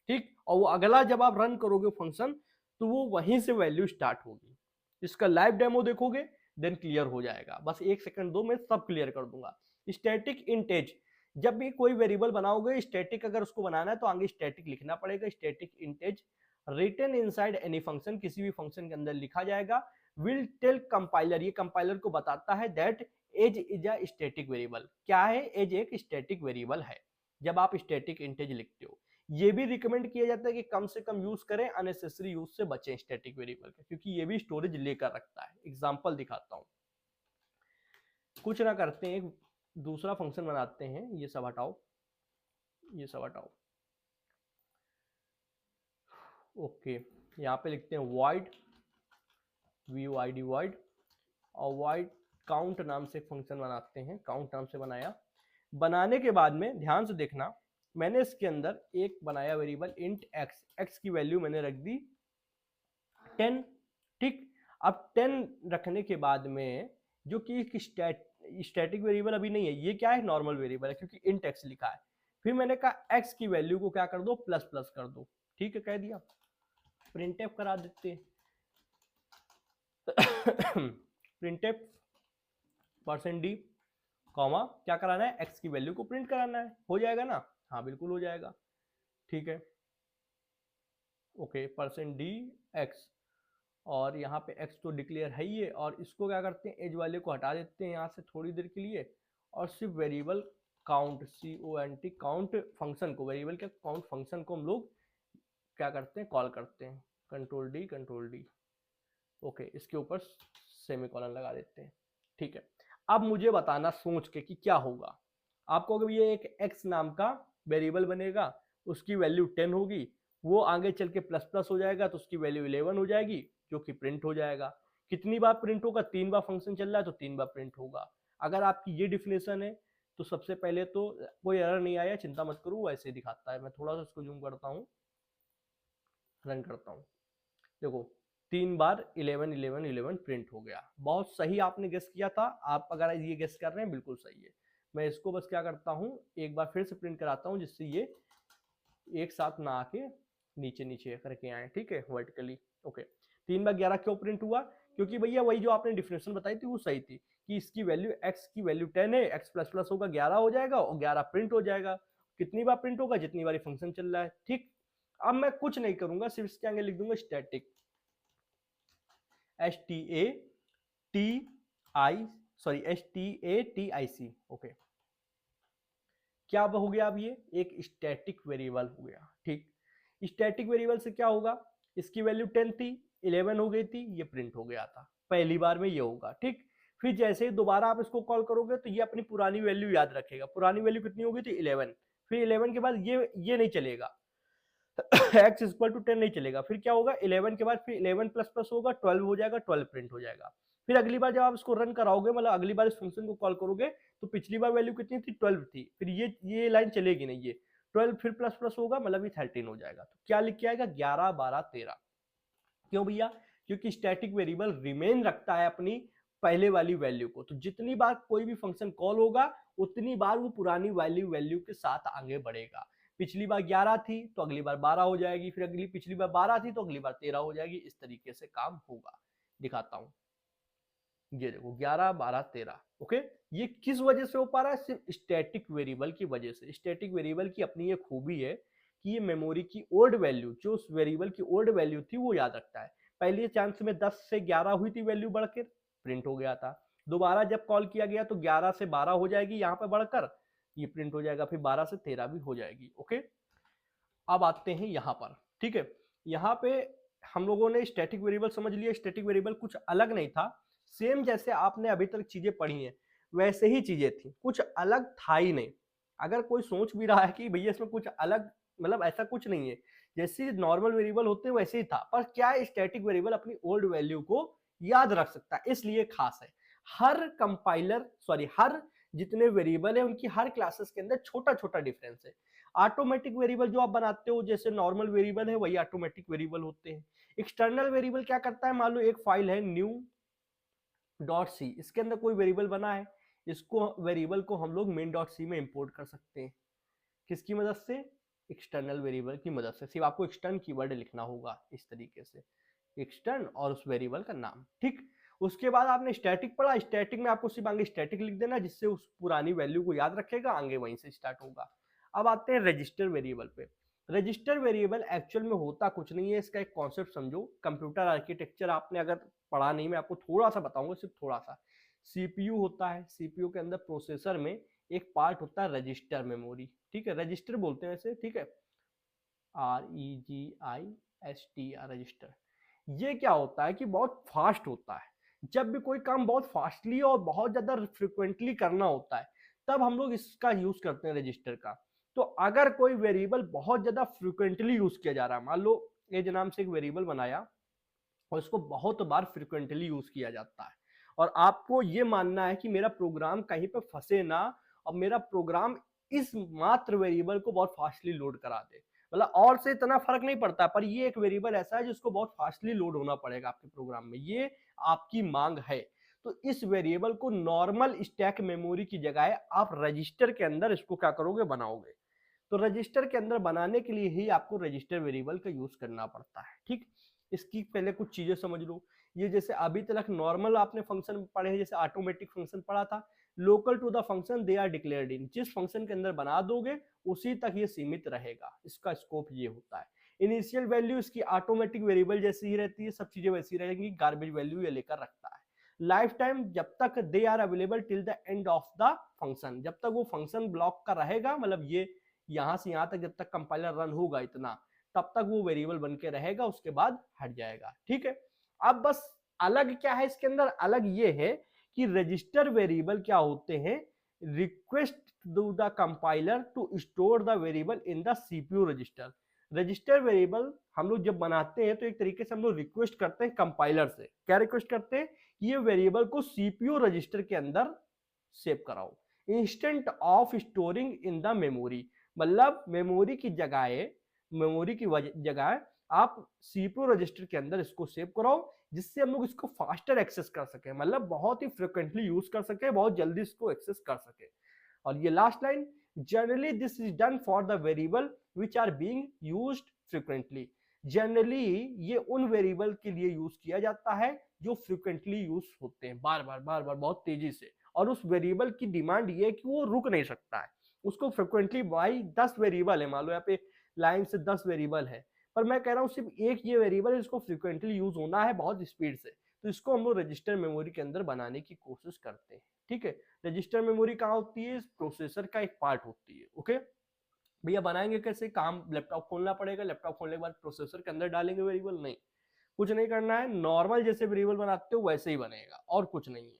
ठीक, और वो अगला जब आप रन करोगे फंक्शन तो वो वहीं से वैल्यू स्टार्ट होगी। इसका लाइव डेमो देखोगे देन क्लियर हो जाएगा, बस एक सेकंड दो, मैं सब क्लियर कर दूंगा। स्टैटिक इंट एज, जब भी कोई वेरिएबल बनाओगे स्टैटिक अगर उसको बनाना है तो आगे स्टैटिक लिखना पड़ेगा, static int age written inside any function, किसी भी फंक्शन के अंदर लिखा जाएगा। विल टेल कंपाइलर, ये कंपाइलर को बताता है that age is a static variable, क्या है, एज एक स्टैटिक वेरिएबल है जब आप स्टैटिक इंटेज लिखते हो। ये भी रिकमेंड किया जाता है कि कम से कम यूज करें, अननेसेसरी यूज से बचें स्टैटिक वेरिएबल का, क्योंकि ये भी स्टोरेज लेकर रखता है। एग्जांपल दिखाता हूं, कुछ ना करते हैं, एक दूसरा फंक्शन बनाते हैं, ये सब हटाओ, ये सब हटाओ। ओके, यहाँ पे लिखते हैं void void void और void count नाम से फंक्शन बनाते हैं, काउंट नाम से बनाया। बनाने के बाद में ध्यान से देखना, मैंने इसके अंदर एक बनाया वेरिएबल इंट x, x की वैल्यू मैंने रख दी 10, ठीक। अब 10 रखने के बाद में जो कि स्टैटिक वेरिएबल अभी नहीं है, ये क्या है, नॉर्मल वेरिएबल है क्योंकि इंट x लिखा है। फिर मैंने कहा x की वैल्यू को क्या कर दो, प्लस प्लस कर दो, ठीक है, कह दिया। प्रिंटफ करा देते हैं प्रिंटफ %d कॉमा क्या कराना है, x की वैल्यू को प्रिंट कराना है, हो जाएगा ना, हाँ बिल्कुल हो जाएगा, ठीक है। ओके, %d x, और यहाँ पे x तो डिक्लेयर है ही है, और इसको क्या करते हैं, एज वाले को हटा देते हैं यहाँ से थोड़ी देर के लिए, और सिर्फ variable count COUNT count function को, वेरिएबल के काउंट फंक्शन को हम लोग क्या करते हैं, कॉल करते हैं, कंट्रोल डी। ओके, इसके ऊपर सेमीकोलन लगा देते हैं, ठीक है। अब मुझे बताना सोच के कि क्या होगा, आपको अगर ये एक x नाम का वेरिएबल बनेगा, उसकी वैल्यू 10 होगी, वो आगे चल के प्लस प्लस हो जाएगा तो उसकी वैल्यू 11 हो जाएगी, जो कि प्रिंट हो जाएगा। कितनी बार प्रिंट होगा, 3 बार फंक्शन चल रहा है तो 3 बार प्रिंट होगा। अगर आपकी ये डिफिनेशन है तो सबसे पहले तो कोई एरर नहीं आया, चिंता मत करो, वैसे ही दिखाता है। मैं थोड़ा सा इसको जूम करता हूँ, रन करता हूँ। देखो 3 बार 11 11 11 प्रिंट हो गया। बहुत सही आपने गेस किया था। आप अगर ये गेस कर रहे हैं बिल्कुल सही है। मैं इसको बस क्या करता हूँ, एक बार फिर से प्रिंट कराता हूँ, जिससे ये एक साथ ना आके नीचे नीचे करके आए, ठीक है, वर्टिकली। ओके, 3 बार 11 क्यों प्रिंट हुआ? क्योंकि भैया वही जो आपने डिफिनेशन बताई थी वो सही थी कि इसकी वैल्यू x की वैल्यू 10 है, x प्लस प्लस होगा 11 हो जाएगा और 11 प्रिंट हो जाएगा। कितनी बार प्रिंट होगा? जितनी बार फंक्शन चल रहा है, ठीक। अब मैं कुछ नहीं करूंगा, सिर्फ इसके आगे लिख दूंगा स्टैटिक, STATIC। ओके, क्या हो गया? अब ये एक स्टैटिक वेरिएबल हो गया, ठीक। स्टैटिक वेरिएबल से क्या होगा, इसकी वैल्यू 10 थी, 11 हो गई थी, ये प्रिंट हो गया था, पहली बार में ये होगा, ठीक। फिर जैसे ही दोबारा आप इसको कॉल करोगे तो ये अपनी पुरानी वैल्यू याद रखेगा। पुरानी वैल्यू कितनी होगी थी? 11। फिर 11 के बाद ये नहीं चलेगा, x इक्वल टू 10 नहीं चलेगा। फिर क्या होगा? 11 के बाद फिर 11 प्लस प्लस होगा, 12 हो जाएगा, 12 प्रिंट हो जाएगा। फिर अगली बार जब आप इसको रन कराओगे, मतलब अगली बार इस फंक्शन को कॉल करोगे, तो पिछली बार वैल्यू कितनी थी? 12 थी। फिर ये लाइन चलेगी नहीं, ये 12 फिर प्लस प्लस होगा, मतलब ये 13 हो जाएगा। तो क्या लिख के आएगा? 11 12 13। क्यों भैया? क्योंकि स्टैटिक वेरिएबल रिमेन रखता है अपनी पहले वाली वैल्यू को। तो जितनी बार कोई भी फंक्शन कॉल होगा उतनी बार वो पुरानी वैल्यू के साथ आगे बढ़ेगा। पिछली बार 11 थी तो अगली बार 12 हो जाएगी, फिर अगली पिछली बार 12 थी तो अगली बार 13 हो जाएगी। इस तरीके से काम होगा। दिखाता हूं, ये देखो 11 12 13। ओके, ये किस वजह से हो पा रहा है? सिर्फ स्टैटिक वेरिएबल की वजह से। स्टैटिक वेरिएबल की अपनी ये खूबी है कि ये मेमोरी की ओल्ड वैल्यू, जो उस वेरिएबल की ओल्ड वैल्यू थी वो याद रखता है। पहले चांस में 10 से 11 हुई थी वैल्यू बढ़कर, प्रिंट हो गया था। दोबारा जब कॉल किया गया तो 11 से 12 हो जाएगी यहाँ पे बढ़कर, ये प्रिंट हो जाएगा। फिर 12 से 13 भी हो जाएगी। ओके, अब आते हैं यहाँ पर, ठीक है। यहाँ पे हम लोगों ने स्टैटिक वेरिएबल समझ लिया। स्टैटिक वेरिएबल कुछ अलग नहीं था, सेम जैसे आपने अभी तक चीजें पढ़ी हैं वैसे ही चीजें थी, कुछ अलग था ही नहीं। अगर कोई सोच भी रहा है कि भैया इसमें कुछ अलग, मतलब ऐसा कुछ नहीं है, जैसे नॉर्मल वेरिएबल होते हैं वैसे ही था। पर क्या स्टैटिक वेरिएबल अपनी ओल्ड वैल्यू को याद रख सकता है, इसलिए खास है। हर कंपाइलर, सॉरी, हर जितने वेरिएबल है उनकी हर क्लासेस के अंदर छोटा छोटा डिफरेंस है। ऑटोमेटिक वेरिएबल जो आप बनाते हो, जैसे नॉर्मल वेरिएबल है वही ऑटोमेटिक वेरिएबल होते हैं। एक्सटर्नल वेरिएबल क्या करता है? मान लो एक फाइल है न्यू डॉट सी, इसके अंदर कोई वेरिएबल बना है, इसको वेरिएबल को हम लोग मेन डॉट सी में इंपोर्ट कर सकते हैं। किसकी मदद से? एक्सटर्नल वेरिएबल की मदद से। सिर्फ आपको एक्सटर्न कीवर्ड लिखना होगा इस तरीके से, एक्सटर्न और उस वेरिएबल का नाम, ठीक। उसके बाद आपने स्टैटिक पढ़ा, स्टैटिक में आपको सिर्फ आगे स्टैटिक लिख देना, जिससे उस पुरानी वैल्यू को याद रखेगा, आगे वहीं से स्टार्ट होगा। अब आते हैं रजिस्टर वेरिएबल पे। रजिस्टर वेरिएबल एक्चुअल में होता कुछ नहीं है, इसका एक कॉन्सेप्ट समझो। कंप्यूटर आर्किटेक्चर आपने अगर पढ़ा नहीं, मैं आपको थोड़ा सा बताऊंगा, सिर्फ थोड़ा सा। सीपीयू होता है, सीपीयू के अंदर प्रोसेसर में एक पार्ट होता है रजिस्टर मेमोरी, ठीक है, रजिस्टर बोलते हैं इसे, ठीक है, REGISTR, रजिस्टर। ये क्या होता है कि बहुत फास्ट होता है। जब भी कोई काम बहुत फास्टली और बहुत ज्यादा फ्रिक्वेंटली करना होता है तब हम लोग इसका यूज करते हैं, रजिस्टर का। तो अगर कोई वेरिएबल बहुत ज्यादा फ्रिक्वेंटली यूज किया जा रहा है, मान लो एज नाम से एक वेरिएबल बनाया और इसको बहुत बार फ्रिक्वेंटली यूज किया जाता है, और आपको ये मानना है कि मेरा प्रोग्राम कहीं पे फंसे ना और मेरा प्रोग्राम इस मात्र वेरिएबल को बहुत फास्टली लोड करा दे। मतलब और से इतना फर्क नहीं पड़ता, पर ये एक वेरिएबल ऐसा है जिसको बहुत फास्टली लोड होना पड़ेगा आपके प्रोग्राम में, ये आपकी मांग है। तो इस वेरिएबल को नॉर्मल स्टैक मेमोरी की जगह आप रजिस्टर के अंदर इसको क्या करोगे? बनाओगे। तो रजिस्टर के अंदर बनाने के लिए ही आपको रजिस्टर वेरिएबल का यूज करना पड़ता है, ठीक। इसकी पहले कुछ चीजें समझ लो। ये जैसे अभी तक नॉर्मल आपने फंक्शन पढ़े हैं, जैसे ऑटोमेटिक फंक्शन पढ़ा था, local to the function they are declared in, जिस फंक्शन के अंदर बना दोगे उसी तक ये सीमित रहेगा, इसका स्कोप ये होता है। इनिशियल वैल्यू इसकी ऑटोमेटिक वेरिएबल जैसी ही रहती है, सब चीजें वैसी रहेंगी, गार्बेज वैल्यू ये लेकर रखता है। लाइफ टाइम जब तक they are available till the end of the function, जब तक वो फंक्शन ब्लॉक का रहेगा, मतलब ये यहां से यहां तक जब तक कंपाइलर रन होगा इतना, तब तक वो वेरिएबल बन के रहेगा, उसके बाद हट जाएगा, ठीक है। अब बस अलग क्या है इसके अंदर? अलग ये है कि रजिस्टर वेरिएबल क्या होते हैं? Request to the compiler to store the variable in the CPU register. Register variable हम लोग जब बनाते हैं तो एक तरीके से हम लोग रिक्वेस्ट करते हैं कंपाइलर से। क्या रिक्वेस्ट करते हैं? कि ये वेरिएबल को सीपीयू रजिस्टर के अंदर सेव कराओ। Instant of storing in the memory, मतलब मेमोरी की जगह आप सीपीयू रजिस्टर के अंदर इसको सेव कराओ, जिससे हम लोग इसको फास्टर एक्सेस कर सके, मतलब बहुत ही फ्रिक्वेंटली यूज कर सके, बहुत जल्दी इसको एक्सेस कर सके। और ये last line, generally this is done for the variable which are being used frequently. Generally ये उन वेरिएबल के लिए यूज किया जाता है जो फ्रिक्वेंटली यूज होते हैं, बार बार बहुत तेजी से, और उस वेरिएबल की डिमांड ये है कि वो रुक नहीं सकता है, उसको फ्रिक्वेंटली भाई 10 वेरिएबल है, मान लो यहाँ पे लाइन से 10 वेरिएबल है, पर मैं कह रहा हूँ सिर्फ एक ये वेरिएबल है जिसको फ्रिक्वेंटली यूज होना है बहुत स्पीड से, तो इसको हम लोग रजिस्टर मेमोरी के अंदर बनाने की कोशिश करते हैं। ठीक है, रजिस्टर मेमोरी कहाँ होती है, प्रोसेसर का एक पार्ट होती है। ओके भैया, बनाएंगे कैसे, काम लैपटॉप खोलना पड़ेगा, लैपटॉप खोलने के बाद प्रोसेसर के अंदर डालेंगे वेरिएबल, नहीं, कुछ नहीं करना है, नॉर्मल जैसे वेरिएबल बनाते हो वैसे ही बनेगा और कुछ नहीं है।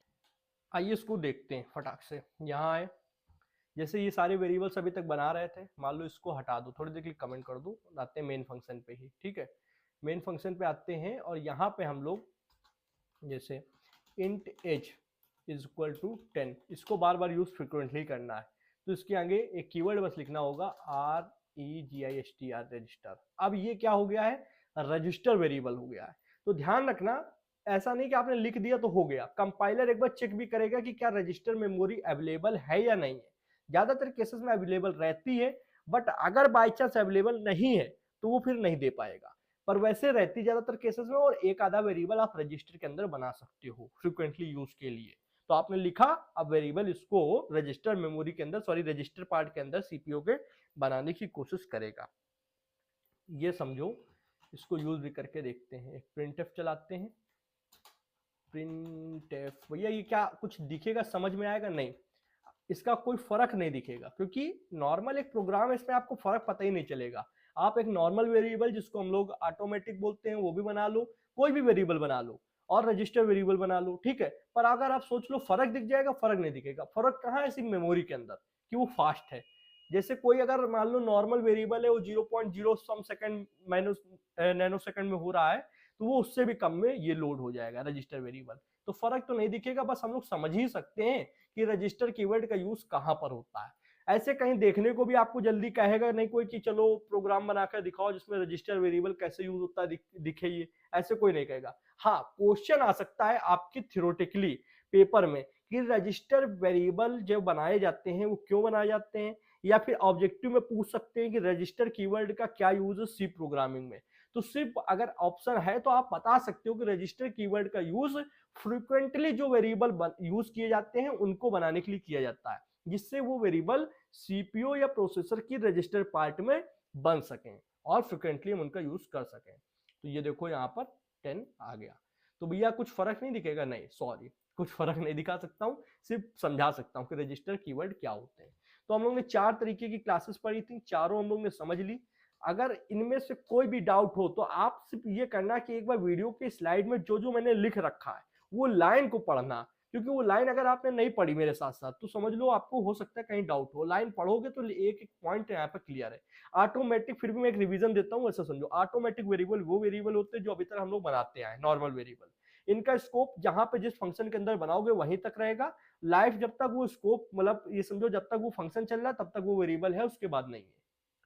आइए इसको देखते हैं फटाक से, यहाँ आए, जैसे ये सारे वेरिएबल्स अभी तक बना रहे थे, मान लो इसको हटा दो, थोड़ी देर के लिए कमेंट कर दो, आते हैं मेन फंक्शन पे ही। ठीक है, मेन फंक्शन पे आते हैं और यहाँ पे हम लोग जैसे int age is equal to 10, इसको बार बार यूज फ्रिक्वेंटली करना है, तो इसके आगे एक कीवर्ड बस लिखना होगा REGISTR, रजिस्टर। अब ये क्या हो गया है, रजिस्टर वेरिएबल हो गया है। तो ध्यान रखना, ऐसा नहीं कि आपने लिख दिया तो हो गया, कंपाइलर एक बार चेक भी करेगा कि क्या रजिस्टर मेमोरी अवेलेबल है या नहीं है। ज्यादातर केसेस में अवेलेबल रहती है, बट अगर बाई चांस अवेलेबल नहीं है तो वो फिर नहीं दे पाएगा, पर वैसे रहती ज्यादातर केसेस में, और एक आधा वेरिएबल आप रजिस्टर के अंदर बना सकते हो फ्रिक्वेंटली यूज के लिए। तो आपने लिखा, अब वेरिएबल इसको रजिस्टर मेमोरी के अंदर, सॉरी रजिस्टर पार्ट के अंदर सीपीयू के बनाने की कोशिश करेगा, ये समझो। इसको यूज भी करके देखते हैं, एक प्रिंटफ चलाते हैं, प्रिंटफ। भैया ये क्या कुछ दिखेगा, समझ में आएगा? नहीं, इसका कोई फर्क नहीं दिखेगा, क्योंकि नॉर्मल एक प्रोग्राम है, इसमें आपको फर्क पता ही नहीं चलेगा। आप एक नॉर्मल वेरिएबल जिसको हम लोग ऑटोमेटिक बोलते हैं वो भी बना लो, कोई भी वेरिएबल बना लो, और रजिस्टर वेरिएबल बना लो, ठीक है, पर अगर आप सोच लो फर्क दिख जाएगा, फर्क नहीं दिखेगा। फर्क कहाँ है, सिर्फ मेमोरी के अंदर, कि वो फास्ट है। जैसे कोई अगर मान लो नॉर्मल वेरिएबल है, वो 0.0 सम सेकंड नैनो सेकंड में हो रहा है, तो वो उससे भी कम में ये लोड हो जाएगा रजिस्टर वेरिएबल। तो फर्क तो नहीं दिखेगा, बस हम लोग समझ ही सकते हैं कि रजिस्टर कीवर्ड का यूज कहां पर होता है। ऐसे कहीं देखने को भी आपको जल्दी कहेगा नहीं कोई कि चलो प्रोग्राम बनाकर दिखाओ जिसमें रजिस्टर वेरिएबल कैसे यूज होता है दिखे, ये ऐसे कोई नहीं कहेगा। हाँ, क्वेश्चन आ सकता है आपकी थ्योरेटिकली पेपर में कि रजिस्टर वेरिएबल जो बनाए जाते हैं वो क्यों बनाए जाते हैं, या फिर ऑब्जेक्टिव में पूछ सकते हैं कि रजिस्टर कीवर्ड का क्या यूज है सी प्रोग्रामिंग में। तो सिर्फ अगर ऑप्शन है तो आप बता सकते हो कि रजिस्टर कीवर्ड का यूज फ्रिक्वेंटली जो वेरिएबल यूज किए जाते हैं उनको बनाने के लिए किया जाता है, जिससे वो वेरिएबल सीपीयू या प्रोसेसर की रजिस्टर पार्ट में बन सकें और फ्रिक्वेंटली हम उनका यूज कर सकें। तो ये देखो यहाँ पर 10 आ गया। तो भैया कुछ फर्क नहीं दिखेगा? नहीं, सॉरी, कुछ फर्क नहीं दिखा सकता हूँ, सिर्फ समझा सकता हूँ कि रजिस्टर कीवर्ड क्या होते हैं। तो हम लोग ने 4 तरीके की क्लासेस पढ़ी थी, चारों हम लोग ने समझ ली। अगर इनमें से कोई भी डाउट हो तो आप सिर्फ ये करना कि एक बार वीडियो के स्लाइड में जो जो मैंने लिख रखा है वो लाइन को पढ़ना, क्योंकि वो लाइन अगर आपने नहीं पढ़ी मेरे साथ साथ तो समझ लो आपको हो सकता है कहीं डाउट हो। लाइन पढ़ोगे तो एक एक पॉइंट यहाँ पर क्लियर है। ऑटोमेटिक, फिर भी मैं एक रिवीजन देता हूँ, ऐसा समझो ऑटोमेटिक वेरिएबल वो वेरिएबल होते हैं जो अभी तक हम लोग बनाते आए, नॉर्मल वेरिएबल। इनका स्कोप जहां पे जिस फंक्शन के अंदर बनाओगे वहीं तक रहेगा। लाइफ जब तक वो स्कोप, मतलब ये समझो जब तक वो फंक्शन चल रहा है तब तक वो वेरिएबल है, उसके बाद नहीं है।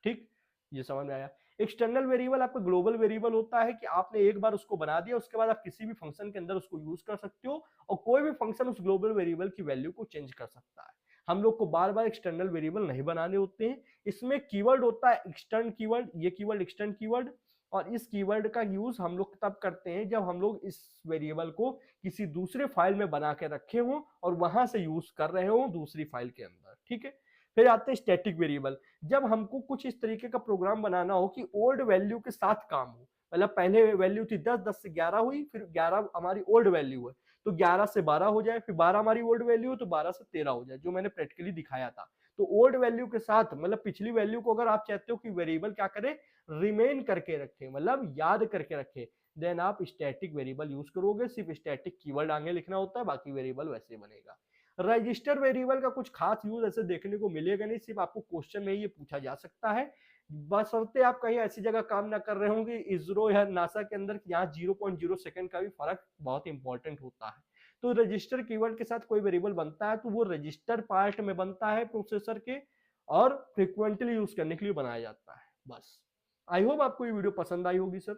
ठीक, ये समझ में आया। एक्सटर्नल वेरिएबल आपका ग्लोबल वेरिएबल होता है कि आपने एक बार उसको बना दिया, उसके बाद आप किसी भी फंक्शन के अंदर उसको यूज कर सकते हो और कोई भी फंक्शन उस ग्लोबल वेरिएबल की वैल्यू को चेंज कर सकता है। हम लोग को बार बार एक्सटर्नल वेरिएबल नहीं बनाने होते हैं। इसमें कीवर्ड होता है एक्सटर्न कीवर्ड, ये कीवर्ड एक्सटर्न कीवर्ड, और इस कीवर्ड का यूज हम लोग तब करते हैं जब हम लोग इस वेरिएबल को किसी दूसरे फाइल में बना के रखे हों और वहां से यूज कर रहे हो दूसरी फाइल के अंदर। ठीक है, फिर आते हैं स्टैटिक वेरिएबल। जब हमको कुछ इस तरीके का प्रोग्राम बनाना हो कि ओल्ड वैल्यू के साथ काम हो, मतलब पहले वैल्यू थी 10, 10 से 11 हुई, फिर 11 हमारी ओल्ड वैल्यू है तो 11 से 12 हो जाए, फिर 12 हमारी ओल्ड वैल्यू है तो 12 से 13 हो जाए, जो मैंने प्रैक्टिकली दिखाया था। तो ओल्ड वैल्यू के साथ, मतलब पिछली वैल्यू को अगर आप चाहते हो कि वेरिएबल क्या करे, रिमेन करके रखे, मतलब याद करके रखे, देन आप स्टैटिक वेरिएबल यूज करोगे। सिर्फ स्टैटिक कीवर्ड आगे लिखना होता है, बाकी वेरिएबल वैसे बनेगा। रजिस्टर वेरिएबल का कुछ खास यूज ऐसे देखने को मिलेगा नहीं, सिर्फ आपको क्वेश्चन में ये पूछा जा सकता है, बशर्ते आप कहीं ऐसी जगह काम ना कर रहे होंगे इसरो या नासा के अंदर, यहाँ 0.0 सेकंड का भी फर्क बहुत इंपॉर्टेंट होता है। तो रजिस्टर कीवर्ड के साथ कोई वेरिएबल बनता है तो वो रजिस्टर पार्ट में बनता है प्रोसेसर के, और फ्रिक्वेंटली यूज करने के लिए बनाया जाता है। बस आई होप आपको ये वीडियो पसंद आई होगी सर।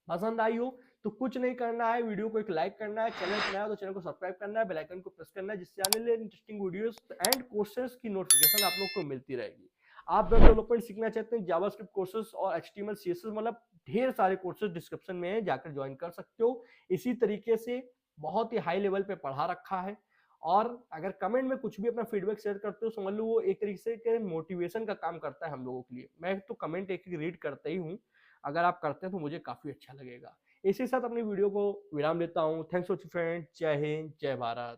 पसंद आई हो तो कुछ नहीं करना है, वीडियो को एक लाइक करना है, चैनल पर नया हो तो चैनल को सब्सक्राइब करना है, बेल आइकन को प्रेस करना है, जिससे आने वाले इंटरेस्टिंग वीडियोस एंड कोर्सेज की नोटिफिकेशन आप लोग को मिलती रहेगी। आप वेब डेवलपमेंट सीखना चाहते हैं, जावास्क्रिप्ट कोर्सेज और एचटीएमएल सीएसएस, मतलब ढेर सारे कोर्सेज डिस्क्रिप्शन में है, जाकर ज्वाइन कर सकते हो। इसी तरीके से बहुत ही हाई लेवल पे पढ़ा रखा है। और अगर कमेंट में कुछ भी अपना फीडबैक शेयर करते हो, समझ लो वो एक तरीके से मोटिवेशन का काम करता है हम लोगों के लिए। मैं तो कमेंट एक एक रीड करता ही हूँ, अगर आप करते हैं तो मुझे काफी अच्छा लगेगा। इसी के साथ अपनी वीडियो को विराम देता हूँ। थैंक्स फॉर फ्रेंड, जय हिंद, जय भारत।